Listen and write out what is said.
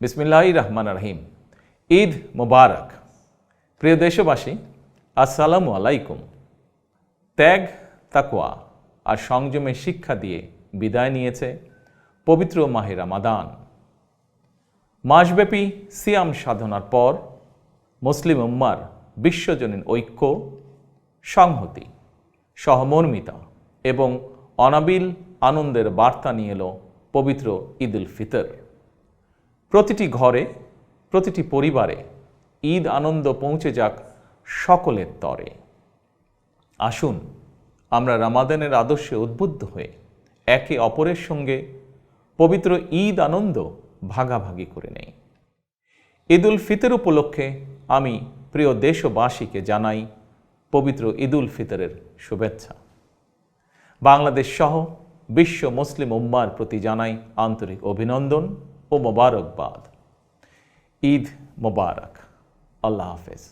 বিসমিল্লাহির রহমানির রহিম। ঈদ মোবারক। প্রিয় দেশবাসী, আসসালামু আলাইকুম। ত্যাগ, তাকওয়া আর সংযমের শিক্ষা দিয়ে বিদায় নিয়েছে পবিত্র মাহে রমাদান। মাসব্যাপী সিয়াম সাধনার পর মুসলিম উম্মার বিশ্বজনীন ঐক্য, সংহতি, সহমর্মিতা এবং অনাবিল আনন্দের বার্তা নিয়ে এলো পবিত্র ঈদ উল ফিতর। প্রতিটি ঘরে, প্রতিটি পরিবারে ঈদ আনন্দ পৌঁছে যাক সকলের তরে। আসুন আমরা রমাদানের আদর্শে উদ্বুদ্ধ হয়ে একে অপরের সঙ্গে পবিত্র ঈদ আনন্দ ভাগাভাগি করে নেই। ঈদ উল ফিতর উপলক্ষে আমি প্রিয় দেশবাসীকে জানাই পবিত্র ঈদ উল ফিতরের শুভেচ্ছা। বাংলাদেশ সহ বিশ্ব মুসলিম উম্মার প্রতি জানাই আন্তরিক অভিনন্দন ও মোবারকবাদ। ঈদ মোবারক। আল্লাহ হাফেজ।